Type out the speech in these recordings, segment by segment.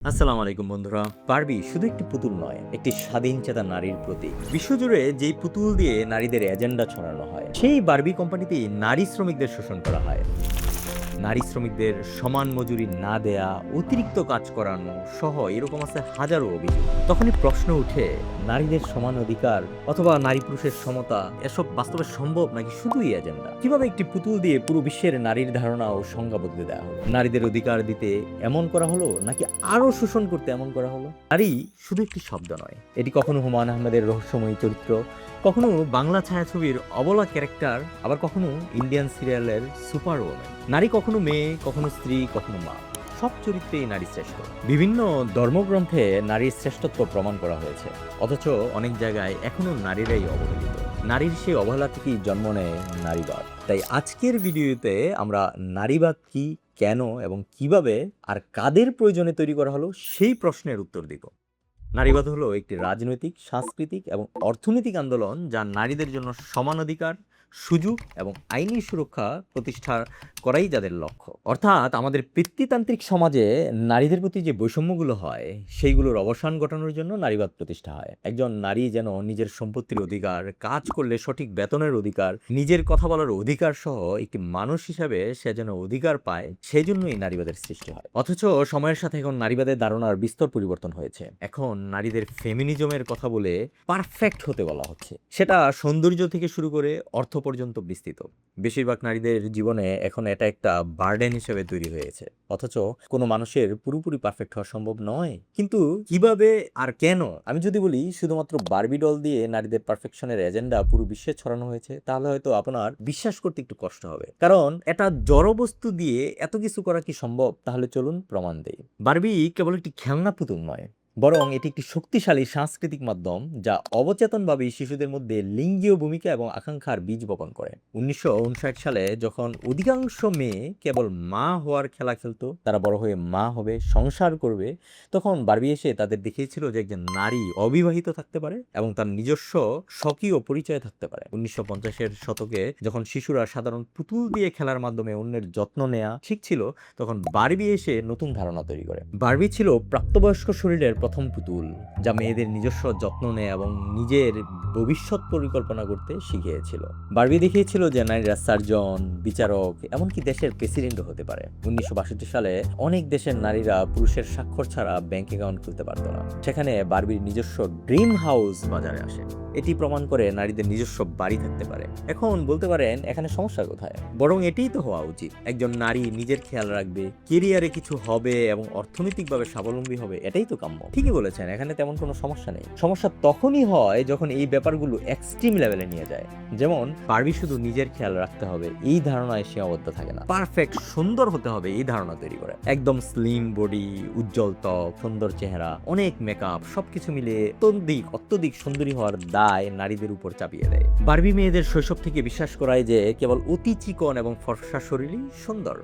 আসসালামু আলাইকুম বন্ধুরা। বারবি শুধু একটি পুতুল নয়, একটি স্বাধীন চেতা নারীর প্রতীক। বিশ্বজুড়ে যেই পুতুল দিয়ে নারীদের এজেন্ডা ছড়ানো হয়, সেই বারবি কোম্পানিতেই নারী শ্রমিকদের শোষণ করা হয়। নারী শ্রমিকদের সমান মজুরি না দেয়া, অতিরিক্ত কাজ করানো সহ এরকম আছে হাজারো অভিযোগ। তখনই প্রশ্ন উঠে, নারীদের সমান অধিকার অথবা নারী পুরুষের সমতা এসব বাস্তবে সম্ভব নাকি শুধুই এজেন্ডা? কিভাবে একটি পুতুল দিয়ে পুরো বিশ্বের নারীর ধারণা ও সংজ্ঞা বদলে দেওয়া হলো? নারীদের অধিকার দিতে এমন করা হলো নাকি আরো শোষণ করতে এমন করা হলো? নারী শুধু একটি শব্দ নয়, এটি কখনো হুমায়ুন আহমেদের রহস্যময়ী চরিত্র, কখনো বাংলা ছায়াছবির অবলা ক্যারেক্টার, আবার কখনো ইন্ডিয়ান সিরিয়ালের সুপার ওম্যান। নারী কখনো মেয়ে, কখনো স্ত্রী, কখনো মা। সব চরিত্রেই নারী শ্রেষ্ঠ। বিভিন্ন ধর্মগ্রন্থে নারীর শ্রেষ্ঠত্ব প্রমাণ করা হয়েছে, অথচ অনেক জায়গায় এখনো নারীরাই অবহেলিত। নারীর সেই অবহেলা থেকেই জন্ম নেয় নারীবাদ। তাই আজকের ভিডিওতে আমরা নারীবাদ কি, কেন এবং কিভাবে আর কাদের প্রয়োজনে তৈরি করা হলো সেই প্রশ্নের উত্তর দিব। নারীবাদ হলো একটি রাজনৈতিক, সাংস্কৃতিক এবং অর্থনৈতিক আন্দোলন যা নারীদের জন্য সমান অধিকার, সুযোগ এবং আইনি সুরক্ষা প্রতিষ্ঠা করাই যাদের লক্ষ্য। অর্থাৎ আমাদের পিতৃতান্ত্রিক সমাজে নারীদের প্রতি যে বৈষম্যগুলো হয় সেইগুলোর অবসান ঘটানোর জন্য নারীবাদ প্রতিষ্ঠা হয়। একজন নারী যেন নিজের সম্পত্তির অধিকার, কাজ করলে সঠিক বেতনের অধিকার, নিজের কথা বলার অধিকার সহ একটি মানুষ হিসাবে সে যেন অধিকার পায়, সেই জন্যই নারীবাদের সৃষ্টি হয়। অথচ সময়ের সাথে এখন নারীবাদের ধারণার বিস্তর পরিবর্তন হয়েছে। এখন নারীদের ফেমিনিজমের কথা বলে পারফেক্ট হতে বলা হচ্ছে। সেটা সৌন্দর্য থেকে শুরু করে অর্থ পর্যন্ত বিস্তৃত। বেশিরভাগ নারীদের জীবনে এখন এটা একটা বার্ডেন হিসেবে তৈরি হয়েছে। অথচ কোনো মানুষের পুরোপুরি পারফেক্ট হওয়া সম্ভব নয়। কিন্তু কিভাবে আর কেন? আমি যদি বলি শুধুমাত্র বারবি ডল দিয়ে নারীদের পারফেকশনের এজেন্ডা পুরো বিশ্বে ছড়ানো হয়েছে, তাহলে হয়তো আপনার বিশ্বাস করতে একটু কষ্ট হবে। কারণ এটা জড়বস্তু দিয়ে এত কিছু করা কি সম্ভব? তাহলে চলুন প্রমাণ দেই। বারবি কেবল একটি খেলনা পুতুল নয়, বরং এটি একটি শক্তিশালী সাংস্কৃতিক মাধ্যম যা অবচেতনভাবে শিশুদের মধ্যে লিঙ্গীয় ভূমিকা এবং আকাঙ্ক্ষার বীজ বপন করে। 1959 সালে যখন অধিকাংশ মেয়ে কেবল মা হওয়ার খেলা খেলতো, তারা বড় হয়ে মা হবে, সংসার করবে, তখন বারবি এসে তাদের দেখিয়েছিল যে একজন নারী অবিবাহিত থাকতে পারে এবং তার নিজস্ব স্বকীয় পরিচয় থাকতে পারে। 1950-এর শতকে যখন শিশুরা সাধারণ পুতুল দিয়ে খেলার মাধ্যমে অন্যের যত্ন নেওয়া শিখছিল, তখন বারবি এসে নতুন ধারণা তৈরি করে। বারবি ছিল প্রাপ্তবয়স্ক শরীরের প্রথম পুতুল যা মেয়েদের নিজস্ব যত্ন নেয় এবং নিজের ভবিষ্যৎ পরিকল্পনা করতে শিখিয়েছিল। বারবি দেখিয়েছিল যে নারীরা সার্জন, বিচারক, এমনকি দেশের প্রেসিডেন্টও হতে পারে। 1962 সালে অনেক দেশের নারীরা পুরুষের স্বাক্ষর ছাড়া ব্যাংক অ্যাকাউন্ট খুলতে পারত না। সেখানে বারবির নিজস্ব ড্রিম হাউস বাজারে আসে। এটি প্রমাণ করে নারীদের নিজস্ব বাড়ি থাকতে পারে। এখন বলতে পারেন এখানে সমস্যা কোথায়? বরং এটাই তো হওয়া উচিত। একজন নারী নিজের খেয়াল রাখবে, কেরিয়ারে কিছু হবে এবং অর্থনৈতিকভাবে স্বাবলম্বী হবে, এটাই তো কাম্য। ঠিকই বলেছেন, এখানে তেমন কোনো সমস্যা নেই। সমস্যা তখনই হয় যখন এই ব্যাপারগুলো এক্সট্রিম লেভেলে নিয়ে যায়। যেমন বারবি শুধু নিজের খেয়াল রাখতে হবে এই ধারণায় সীমাবদ্ধ থাকে না, পারফেক্ট সুন্দর হতে হবে এই ধারণা তৈরি করে। একদম স্লিম বডি, উজ্জ্বল ত্বক, সুন্দর চেহারা, অনেক মেকআপ, সবকিছু মিলে অত্যধিক সুন্দরী হওয়ার দায় নারীদের উপর চাপিয়ে দেয়। বারবি মেয়েদের শৈশব থেকে বিশ্বাস করায় যে কেবল অতি চিকন এবং ফর্সা শরীরই সুন্দর।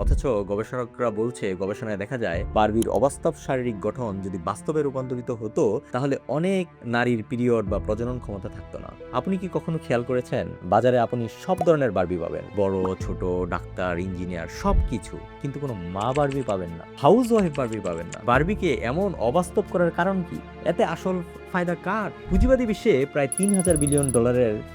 অথচ গবেষকরা বলছে, গবেষণায় দেখা যায় বারবির অবাস্তব শারীরিক গঠন যদি বাস্তবে রূপান্তরিত হতো, তাহলে অনেক নারীর পিরিয়ড বা প্রজনন ক্ষমতা থাকতো না। আপনি কি কখনো খেয়াল করেছেন, বাজারে আপনি সব ধরনের বারবি পাবেন, বড় ছোট, ডাক্তার, ইঞ্জিনিয়ার, সবকিছু, কিন্তু কোনো মা বারবি পাবেন না, হাউস ওয়াইফ বারবি পাবেন না। বারবিকে এমন অবাস্তব করার কারণ কি? এতে আসল ফায়দা কার? পুঁজিবাদী বিশ্বে প্রায় $3,000 বিলিয়ন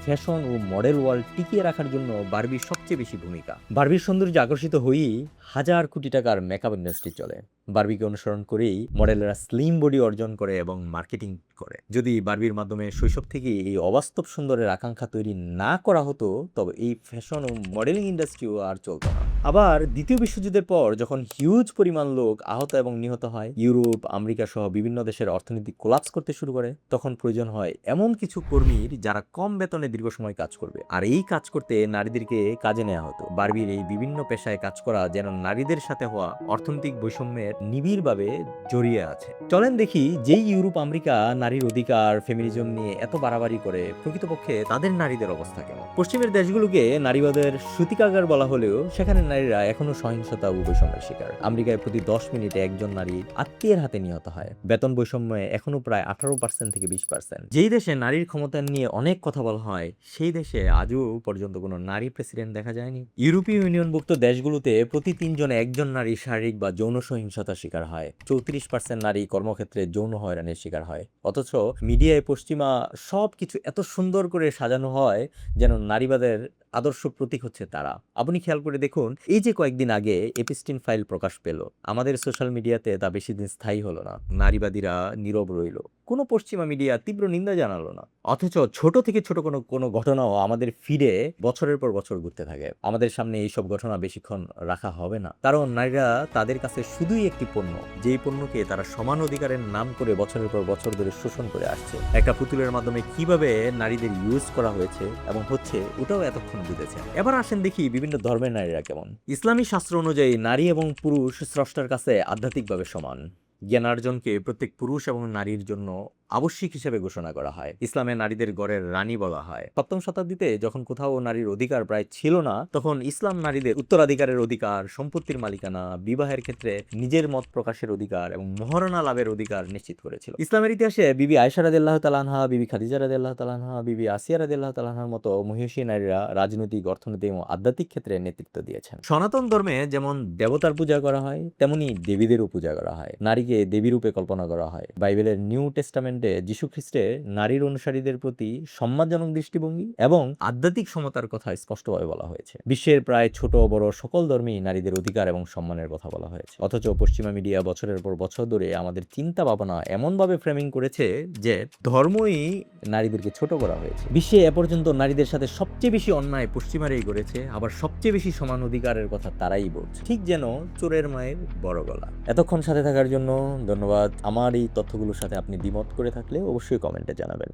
ফ্যাশন ও মডেল ওয়ার্ল্ড টিকিয়ে রাখার জন্য বারবির সবচেয়ে বেশি ভূমিকা। বারবির সৌন্দর্যে আকর্ষিত হয়েই হাজার কোটি টাকার মেকআপ ইন্ডাস্ট্রি চলে। বারবিকে অনুসরণ করেই মডেলরা স্লিম বডি অর্জন করে এবং মার্কেটিং করে। যদি বারবির মাধ্যমে শৈশব থেকে এই অবাস্তব সুন্দরের আকাঙ্ক্ষা তৈরি না করা হতো, তবে এই ফ্যাশন ও মডেলিং ইন্ডাস্ট্রিও আর চলতো না। আবার দ্বিতীয় বিশ্বযুদ্ধের পর যখন হিউজ পরিমাণ লোক আহত এবং নিহত হয়, ইউরোপ, আমেরিকা সহ বিভিন্ন দেশের অর্থনীতি কোলাপস করতে শুরু করে, তখন প্রয়োজন হয় এমন কিছু কর্মীর যারা কম বেতনে দীর্ঘ সময় কাজ করবে। আর এই কাজ করতে নারীদেরকে কাজে নেওয়া হতো। বারবির এই বিভিন্ন পেশায় কাজ করা যেন নারীদের সাথে হওয়া অর্থনৈতিক বৈষম্যের নিবিড়ভাবে জড়িয়ে আছে। চলেন দেখি, যেই ইউরোপ, আমেরিকা নারীর অধিকার, ফেমিনিজম নিয়ে এত বাড়াবাড়ি করে, প্রকৃতপক্ষে তাদের নারীদের অবস্থা কেমন। পশ্চিমের দেশগুলোকে নারীবাদের সূতিকাগার বলা হলেও সেখানে নারীরা এখনো সহিংসতা ও বৈষম্যের শিকার। আমেরিকায় প্রতি 10 মিনিটে একজন নারী আত্মীয়ের হাতে নিহত হয়। বেতন বৈষম্যে এখনো প্রায় 18% থেকে 20%। যেই দেশে নারীর ক্ষমতা নিয়ে অনেক কথা বলা হয়, সেই দেশে আজও পর্যন্ত কোনো নারী প্রেসিডেন্ট দেখা যায়নি। ইউরোপীয় ইউনিয়নভুক্ত দেশগুলোতে প্রতি 3 জনে একজন নারী শারীরিক বা যৌন সহিংসতার নির্যাতনতার শিকার হয়, 34% নারী কর্মক্ষেত্রে যৌন হয়রানির শিকার হয়। অথচ মিডিয়ায় পশ্চিমা সবকিছু এত সুন্দর করে সাজানো হয় যেন নারীবাদের আদর্শ প্রতীক হচ্ছে তারা। আপনি খেয়াল করে দেখুন, এই যে কয়েকদিন আগে এপিস্টিন ফাইল প্রকাশ পেল, আমাদের সোশ্যাল মিডিয়াতে তা বেশি দিন স্থায়ী হলো না। নারীবাদীরা নীরব রইল, কোনো পশ্চিমা মিডিয়া তীব্র নিন্দা জানালো না। অথচ ছোট থেকে ছোট কোনো কোনো ঘটনাও আমাদের ফিডে বছরের পর বছর ঘুরতে থাকে। আমাদের সামনে এইসব ঘটনা বেশিক্ষণ রাখা হবে না, কারণ নারীরা তাদের কাছে শুধুই একটি পণ্য, যেই পণ্যকে তারা সমান অধিকারের নাম করে বছরের পর বছর ধরে শোষণ করে আসছে। একটা পুতুলের মাধ্যমে কিভাবে নারীদের ইউজ করা হয়েছে এবং হচ্ছে, ওটাও এতক্ষণ বুঝেছেন। এবার আসেন দেখি বিভিন্ন ধর্মের নারীরা কেমন। ইসলামী শাস্ত্র অনুযায়ী নারী এবং পুরুষ স্রষ্টার কাছে আধ্যাত্মিকভাবে সমান। জ্ঞানার্জনকে প্রত্যেক পুরুষ এবং নারীর জন্য আবশ্যিক হিসেবে ঘোষণা করা হয়। ইসলামে নারীদের গড়ের রানী বলা হয়। 7ম শতাব্দীতে যখন কোথাও নারীর অধিকার প্রায় ছিল না, তখন ইসলাম নারীদের উত্তরাধিকারের অধিকার, সম্পত্তির মালিকানা, বিবাহের ক্ষেত্রে নিজের মত প্রকাশের অধিকার এবং মহারণা লাভের অধিকার নিশ্চিত করেছিল। ইসলামের ইতিহাসে বিবি আয়েশা রাদিয়াল্লাহু তাআলা আনহা, বিবি খাদিজা রাদিয়াল্লাহু তাআলা আনহা, বিবি আসিয়া রাদিয়াল্লাহু তাআলা আনহার মতো মহিষী নারীরা রাজনৈতিক, অর্থনৈতিক এবং আধ্যাত্মিক ক্ষেত্রে নেতৃত্ব দিয়েছেন। সনাতন ধর্মে যেমন দেবতার পূজা করা হয়, তেমনি দেবীদেরও পূজা করা হয়। নারীকে দেবী রূপে কল্পনা করা হয়। বাইবেলের নিউ টেস্টামেন্টে যীশু খ্রিস্টের নারীর অনুসারীদের প্রতি সম্মানজনক দৃষ্টিভঙ্গি এবং আধ্যাত্মিক সমতার কথা স্পষ্টভাবে বলা হয়েছে। বিশ্বের প্রায় ছোট বড় সকল ধর্মেই নারীদের অধিকার এবং সম্মানের কথা বলা হয়েছে। অথচ পশ্চিমা মিডিয়া বছরের পর বছর ধরে আমাদের চিন্তা ভাবনা এমনভাবে ফ্রেমিং করেছে যে ধর্মই নারীদেরকে ছোট করা হয়েছে। বিশ্বে এ পর্যন্ত নারীদের সাথে সবচেয়ে বেশি অন্যায় পশ্চিমারাই করেছে, আবার সবচেয়ে বেশি সমান অধিকারের কথা তারাই বলছে। ঠিক যেন চোরের মায়ের বড় গলা। এতক্ষণ সাথে থাকার জন্য ধন্যবাদ। আমার এই তথ্যগুলোর সাথে আপনি দ্বিমত করে থাকলে অবশ্যই কমেন্টে জানাবেন।